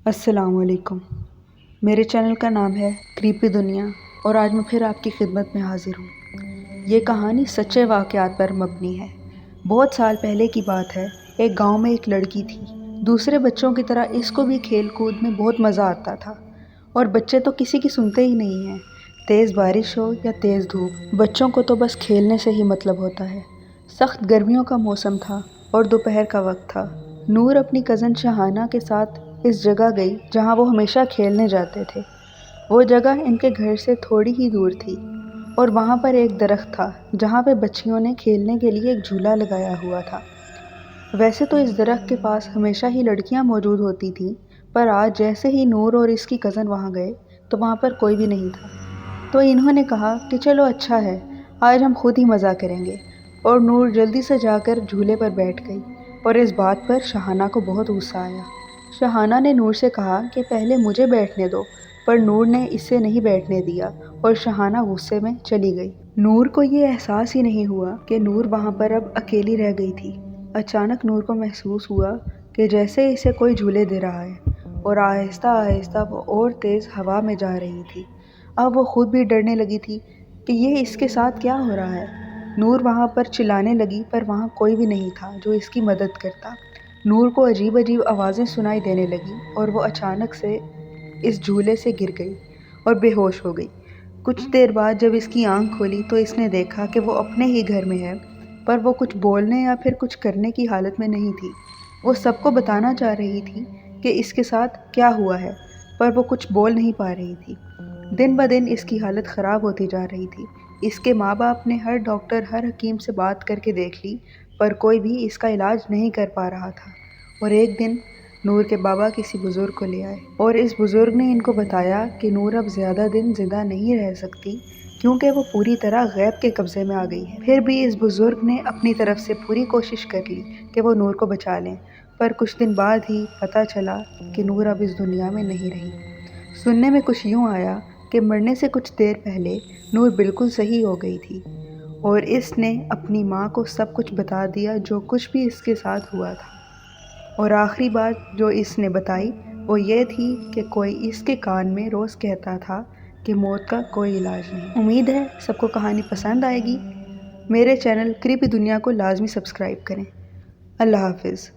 السلام علیکم۔ میرے چینل کا نام ہے کریپی دنیا اور آج میں پھر آپ کی خدمت میں حاضر ہوں۔ یہ کہانی سچے واقعات پر مبنی ہے۔ بہت سال پہلے کی بات ہے، ایک گاؤں میں ایک لڑکی تھی۔ دوسرے بچوں کی طرح اس کو بھی کھیل کود میں بہت مزہ آتا تھا، اور بچے تو کسی کی سنتے ہی نہیں ہیں۔ تیز بارش ہو یا تیز دھوپ، بچوں کو تو بس کھیلنے سے ہی مطلب ہوتا ہے۔ سخت گرمیوں کا موسم تھا اور دوپہر کا وقت تھا۔ نور اپنی کزن شہانہ کے ساتھ اس جگہ گئی جہاں وہ ہمیشہ کھیلنے جاتے تھے۔ وہ جگہ ان کے گھر سے تھوڑی ہی دور تھی، اور وہاں پر ایک درخت تھا جہاں پہ بچیوں نے کھیلنے کے لیے ایک جھولا لگایا ہوا تھا۔ ویسے تو اس درخت کے پاس ہمیشہ ہی لڑکیاں موجود ہوتی تھیں، پر آج جیسے ہی نور اور اس کی کزن وہاں گئے تو وہاں پر کوئی بھی نہیں تھا۔ تو انہوں نے کہا کہ چلو اچھا ہے، آج ہم خود ہی مزہ کریں گے، اور نور جلدی سے جا کر جھولے پر بیٹھ گئی، اور اس بات پر شہانہ کو بہت غصہ آیا۔ شہانہ نے نور سے کہا کہ پہلے مجھے بیٹھنے دو، پر نور نے اسے نہیں بیٹھنے دیا اور شہانہ غصے میں چلی گئی۔ نور کو یہ احساس ہی نہیں ہوا کہ نور وہاں پر اب اکیلی رہ گئی تھی۔ اچانک نور کو محسوس ہوا کہ جیسے اسے کوئی جھولے دے رہا ہے، اور آہستہ آہستہ وہ اور تیز ہوا میں جا رہی تھی۔ اب وہ خود بھی ڈرنے لگی تھی کہ یہ اس کے ساتھ کیا ہو رہا ہے۔ نور وہاں پر چلانے لگی، پر وہاں کوئی بھی نہیں تھا جو اس کی مدد کرتا۔ نور کو عجیب عجیب آوازیں سنائی دینے لگیں، اور وہ اچانک سے اس جھولے سے گر گئی اور بے ہوش ہو گئی۔ کچھ دیر بعد جب اس کی آنکھ کھولی تو اس نے دیکھا کہ وہ اپنے ہی گھر میں ہے، پر وہ کچھ بولنے یا پھر کچھ کرنے کی حالت میں نہیں تھی۔ وہ سب کو بتانا چاہ رہی تھی کہ اس کے ساتھ کیا ہوا ہے، پر وہ کچھ بول نہیں پا رہی تھی۔ دن بدن اس کی حالت خراب ہوتی جا رہی تھی۔ اس کے ماں باپ نے ہر ڈاکٹر، ہر حکیم سے بات کر کے دیکھ لی، پر کوئی بھی اس کا علاج نہیں کر پا رہا تھا۔ اور ایک دن نور کے بابا کسی بزرگ کو لے آئے، اور اس بزرگ نے ان کو بتایا کہ نور اب زیادہ دن زندہ نہیں رہ سکتی، کیونکہ وہ پوری طرح غیب کے قبضے میں آ گئی ہے۔ پھر بھی اس بزرگ نے اپنی طرف سے پوری کوشش کر لی کہ وہ نور کو بچا لیں، پر کچھ دن بعد ہی پتہ چلا کہ نور اب اس دنیا میں نہیں رہی۔ سننے میں کچھ یوں آیا کہ مرنے سے کچھ دیر پہلے نور بالکل صحیح ہو گئی تھی، اور اس نے اپنی ماں کو سب کچھ بتا دیا جو کچھ بھی اس کے ساتھ ہوا تھا۔ اور آخری بات جو اس نے بتائی وہ یہ تھی کہ کوئی اس کے کان میں روز کہتا تھا کہ موت کا کوئی علاج نہیں۔ امید ہے سب کو کہانی پسند آئے گی۔ میرے چینل کریپی دنیا کو لازمی سبسکرائب کریں۔ اللہ حافظ۔